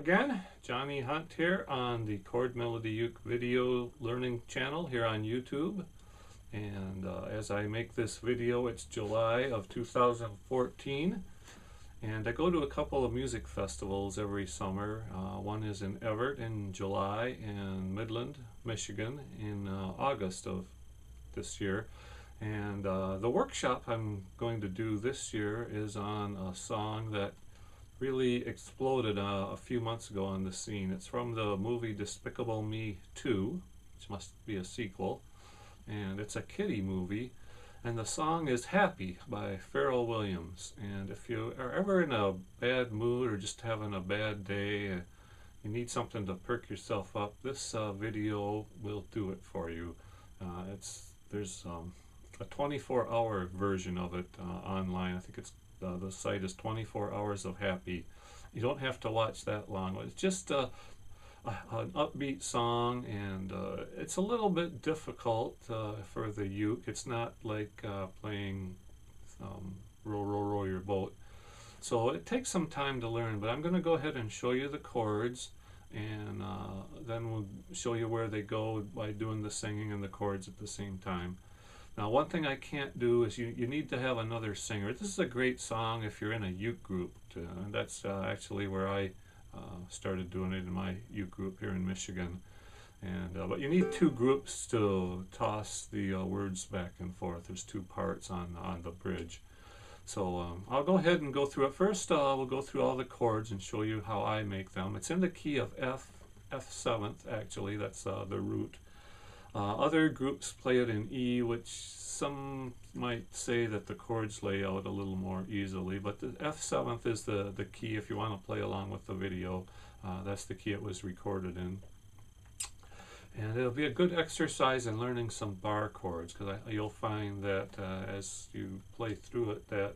again, Johnny Hunt here on the Chord Melody Uke video learning channel here on YouTube. And as I make this video, it's July of 2014, and I go to a couple of music festivals every summer. One is in Evart in July and Midland, Michigan in August of this year. And the workshop I'm going to do this year is on a song that really exploded a few months ago on the scene. It's from the movie Despicable Me 2, which must be a sequel, and it's a kiddie movie, and the song is Happy by Pharrell Williams. And if you are ever in a bad mood or just having a bad day, you need something to perk yourself up, this video will do it for you. There's a 24-hour version of it online. I think it's the site is 24 Hours of Happy. You don't have to watch that long. It's just an upbeat song, and it's a little bit difficult for the uke. It's not like playing Row, Row, Row Your Boat. So it takes some time to learn, but I'm going to go ahead and show you the chords, and then we'll show you where they go by doing the singing and the chords at the same time. Now, one thing I can't do is you need to have another singer. This is a great song if you're in a uke group, and that's actually where I started doing it in my uke group here in Michigan. And but you need two groups to toss the words back and forth. There's two parts on the bridge. So I'll go ahead and go through it. First, we'll go through all the chords and show you how I make them. It's in the key of F7th, actually. That's the root. Other groups play it in E, which some might say that the chords lay out a little more easily, but the F7th is the key if you want to play along with the video. That's the key it was recorded in. And it'll be a good exercise in learning some bar chords, because you'll find that as you play through it that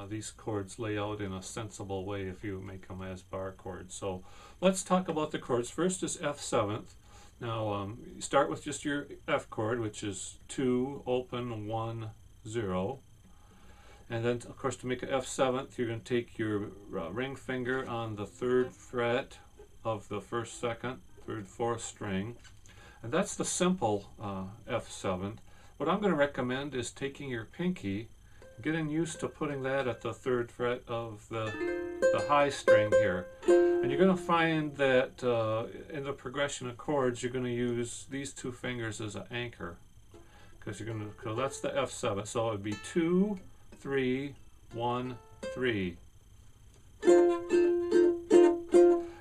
these chords lay out in a sensible way if you make them as bar chords. So let's talk about the chords. First is F7th. Now, you start with just your F chord, which is 2, open, 1, 0. And then, of course, to make an F7th, you're going to take your ring finger on the 3rd fret of the 1st, 2nd, 3rd, 4th string. And that's the simple F7th. What I'm going to recommend is taking your pinky, getting used to putting that at the 3rd fret of the high string here. And you're going to find that in the progression of chords, you're going to use these two fingers as an anchor, because that's the F7. So it would be 2, 3, 1, 3.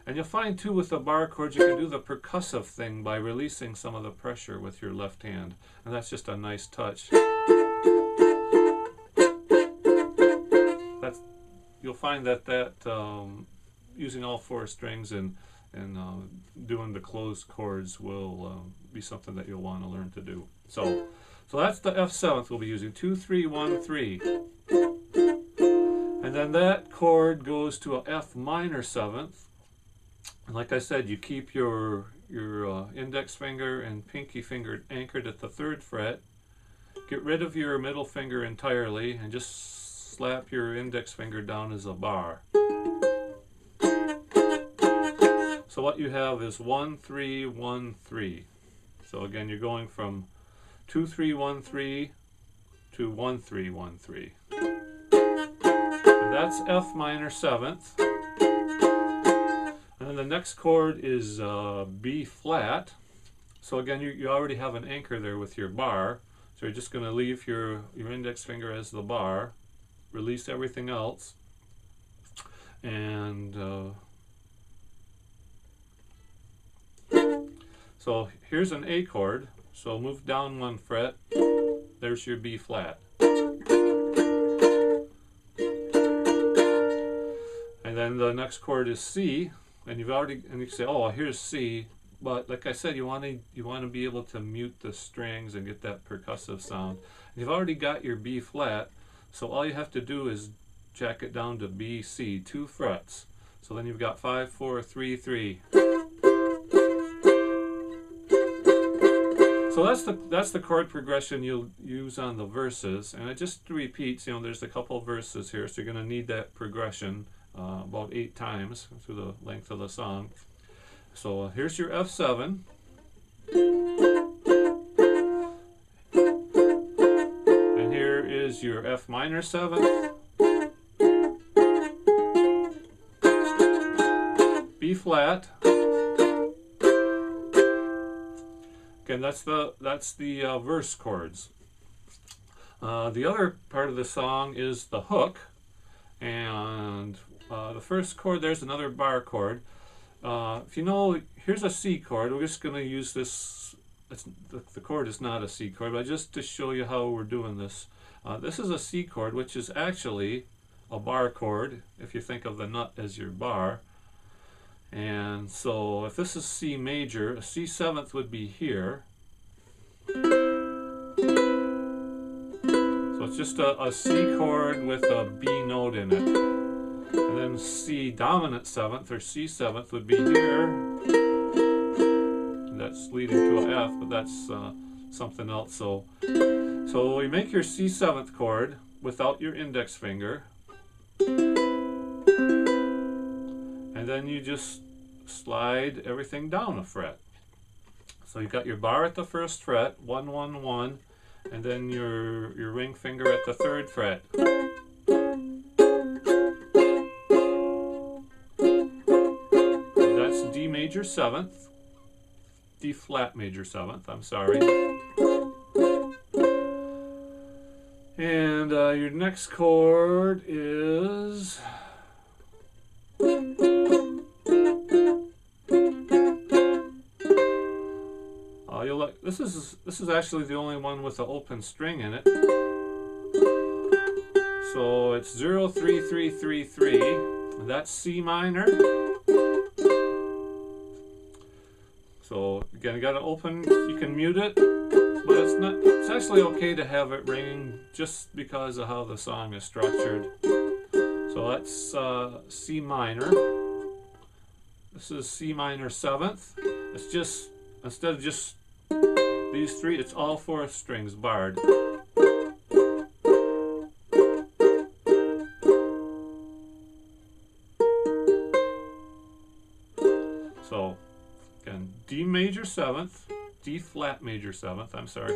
And you'll find too with the bar chords you can do the percussive thing by releasing some of the pressure with your left hand, and that's just a nice touch. You'll find that using all 4 strings and doing the closed chords will be something that you'll want to learn to do. So that's the F7th we'll be using, 2, 3, 1, 3. And then that chord goes to a F minor 7th. And like I said, you keep your index finger and pinky finger anchored at the 3rd fret. Get rid of your middle finger entirely and just slap your index finger down as a bar. So what you have is 1, 3, 1, 3. So again, you're going from 2, 3, 1, 3 to 1, 3, 1, 3. And that's F minor 7th. And then the next chord is B flat. So again, you already have an anchor there with your bar. So you're just going to leave your index finger as the bar, release everything else, and so here's an A chord. So move down 1 fret. There's your B flat. And then the next chord is C, and you say, oh, here's C. But like I said, you want to be able to mute the strings and get that percussive sound. You've already got your B flat, so all you have to do is jack it down to B, C, 2 frets. So then you've got 5, 4, 3, 3. So that's the chord progression you'll use on the verses. And it just repeats, there's a couple verses here, so you're going to need that progression about 8 times through the length of the song. So here's your F7. And here is your F minor 7th. B flat. Again, that's the verse chords. The other part of the song is the hook, and the first chord, there's another bar chord. If you know, here's a C chord. We're just going to use this. The chord is not a C chord, but just to show you how we're doing this. This is a C chord, which is actually a bar chord, if you think of the nut as your bar. And so if this is C major, a C 7th would be here. So it's just a C chord with a B note in it. And then C dominant 7th or C 7th would be here. And that's leading to a F, but that's something else. So you make your C 7th chord without your index finger. And then you just slide everything down a fret. So you got your bar at the 1st fret, 1, 1, 1, and then your ring finger at the 3rd fret. And that's D major 7th, D flat major 7th, I'm sorry. And your next chord is this is actually the only one with an open string in it. So it's 0, 3, 3, 3, 3. That's C minor. So again, you got to open. You can mute it, but it's not. It's actually okay to have it ringing just because of how the song is structured. So that's C minor. This is C minor 7th. It's just, instead of just these 3, it's all 4 strings barred. So again, D major 7th, D flat major 7th, I'm sorry.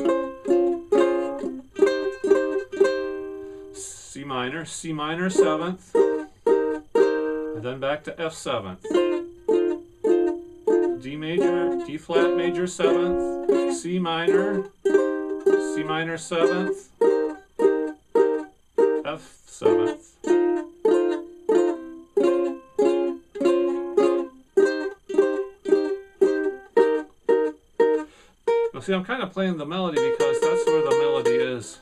C minor 7th, and then back to F 7th. D major, D flat major 7th, C minor 7th, F 7th. Now see, I'm kind of playing the melody because that's where the melody is.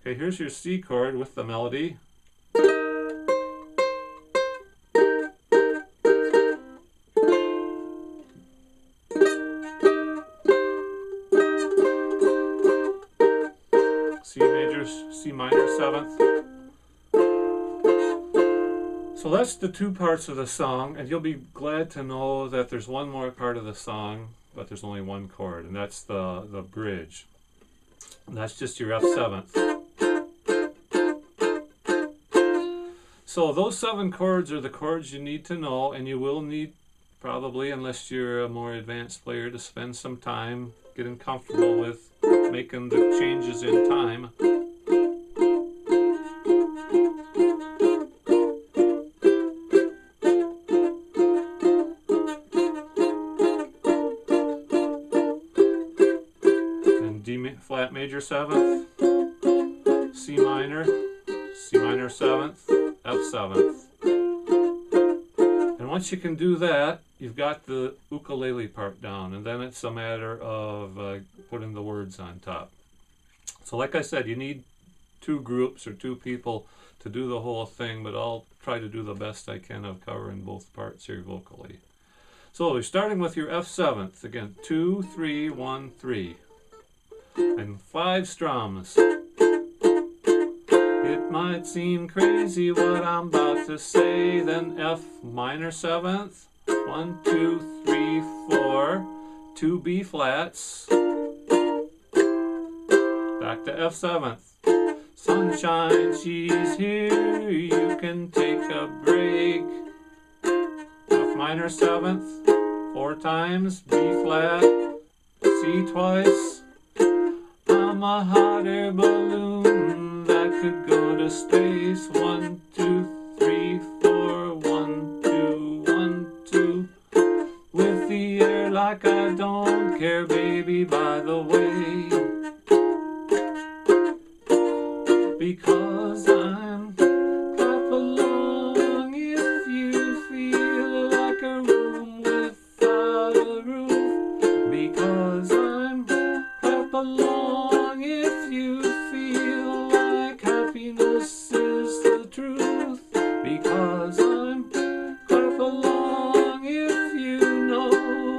Okay, here's your C chord with the melody. C minor 7th. So that's the 2 parts of the song, and you'll be glad to know that there's one more part of the song, but there's only one chord, and that's the bridge. And that's just your F 7th. So those 7 chords are the chords you need to know, and you will need, probably, unless you're a more advanced player, to spend some time getting comfortable with making the changes in time. And D flat major 7th, C minor 7th, F 7th. And once you can do that, you've got the ukulele part down, and then it's a matter of putting the words on top. So like I said, you need 2 groups or 2 people to do the whole thing, but I'll try to do the best I can of covering both parts here vocally. So you're starting with your F 7th. Again, 2, 3, 1, 3. And 5 strums. It might seem crazy what I'm about to say. Then F minor 7th. 1, 2, 3, 4. 2 B flats. back to F7th. Sunshine, she's here, you can take a break. F minor 7th, 4 times, B flat, C twice. I'm a hot air balloon that could go to space. 1, 2, 3, 4, 1, 2, 1, 2. With the air like I don't care, baby, by the way. Because I'm clap along if you feel like a room without a roof. Because I'm clap along if you feel like happiness is the truth. Because I'm clap along if you know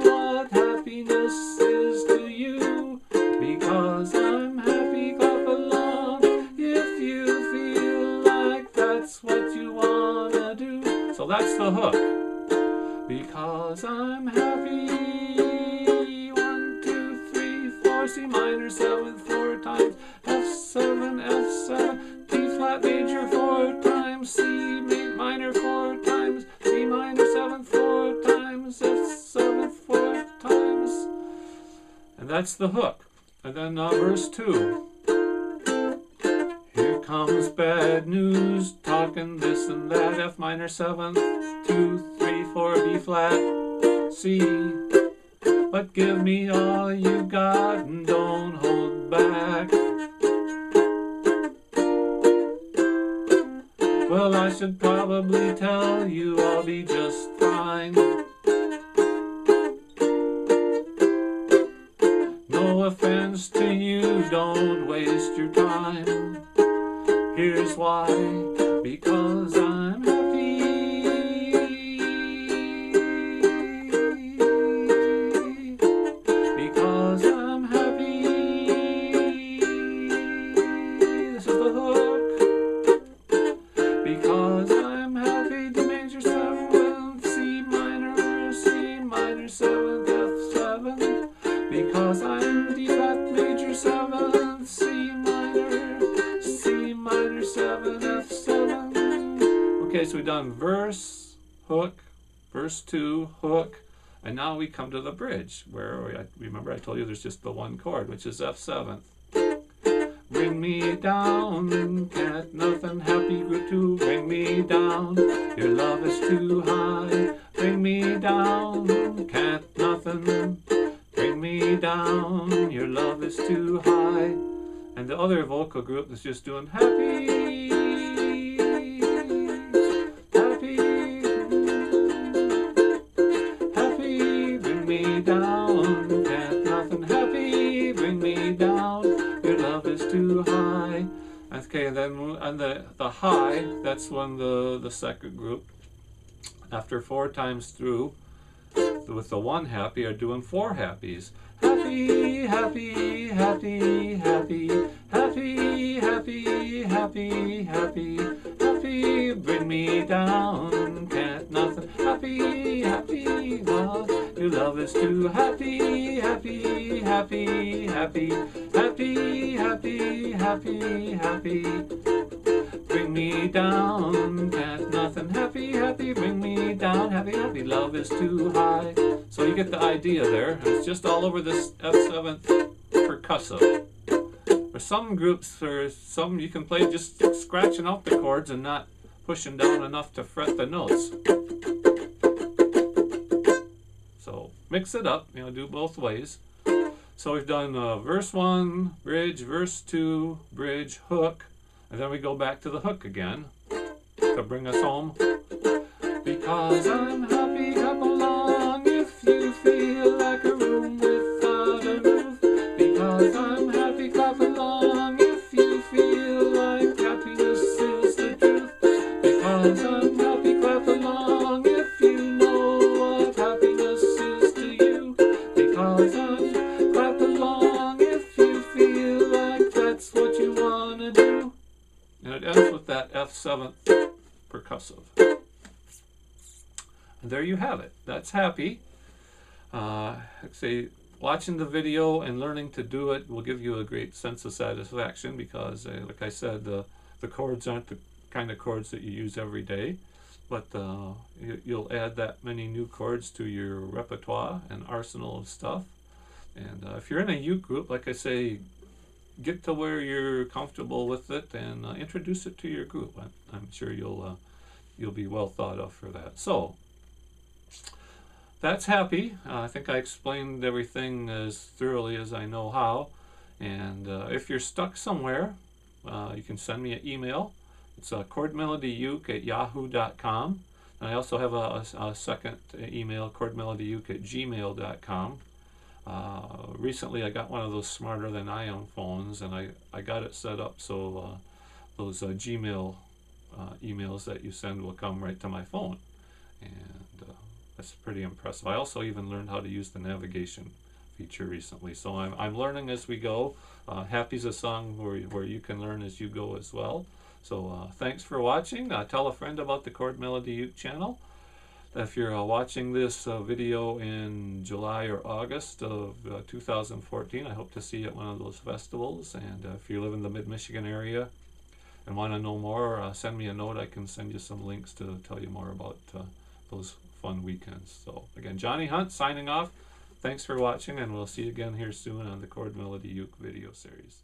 what happiness is to you. Because I'm happy, clap along if you feel like that's what you wanna do. So that's the hook. Because I'm happy. 1, 2, 3, 4, C minor 7th 4 times, F7, F7, D flat major 4 times, C minor 4 times, C minor 7th 4 times, F7th 4 times. And that's the hook. And then verse 2. Here comes bad news, talking this and that, F minor 7th, 2, 3, 4, B flat, C. But give me all you got and don't hold back. Well, I should probably tell you I'll be just fine. No offense to you, don't waste your time. Here's why. Because I'm happy. Because I'm happy. This is the hook. Because I'm happy. D major 7th, C minor 7th, F7. Because I'm D flat major 7th, C minor 7, F7. Okay, so we've done verse, hook, verse 2, hook, and now we come to the bridge, where remember I told you there's just the one chord, which is F7th. Bring me down, can't nothing, happy group 2, bring me down, your love is too high. Bring me down, can't nothing, bring me down, your love is too high. And the other vocal group is just doing happy, happy, happy, bring me down, can't nothing, happy, bring me down, your love is too high. Okay, and then on the high, that's when the second group, after 4 times through, with the one happy, are doing 4 happies. Happy, happy, happy, happy, happy, happy, happy, happy, happy, bring me down, can't nothing, happy, happy, love, your love is too happy, happy, happy, happy, happy, happy, happy, happy, bring me down, can't nothing, happy, happy, bring me down, happy, happy, love is too high. So you get the idea there. It's just all over this F7th percussive. For some groups, or some you can play just scratching out the chords and not pushing down enough to fret the notes. So mix it up, do both ways. So we've done verse 1, bridge, verse 2, bridge, hook, and then we go back to the hook again to bring us home. Because I'm happy, clap along if you feel like a room without a roof. Because I'm happy, clap along if you feel like happiness is the truth. Because I'm happy, clap along if you know what happiness is to you. Because I'm clap along if you feel like that's what you want to do. And it ends with that F7th percussive. And there you have it. That's happy. Say watching the video and learning to do it will give you a great sense of satisfaction, because like I said, the chords aren't the kind of chords that you use every day, but you'll add that many new chords to your repertoire and arsenal of stuff. And if you're in a uke group, like I say, get to where you're comfortable with it and introduce it to your group. I'm sure you'll be well thought of for that. So that's happy. I think I explained everything as thoroughly as I know how. And if you're stuck somewhere, you can send me an email. It's chordmelodyyuke@yahoo.com. And I also have a second email, chordmelodyyuke@gmail.com. Recently I got one of those smarter than I am phones, and I got it set up so those Gmail emails that you send will come right to my phone. And that's pretty impressive. I also even learned how to use the navigation feature recently. So I'm learning as we go. Happy's a song where you can learn as you go as well. So thanks for watching. Tell a friend about the Chord Melody Uke channel. If you're watching this video in July or August of 2014, I hope to see you at one of those festivals. And if you live in the Mid-Michigan area and want to know more, send me a note. I can send you some links to tell you more about those fun weekends. So again, Johnny Hunt signing off. Thanks for watching, and we'll see you again here soon on the Chord Melody Uke video series.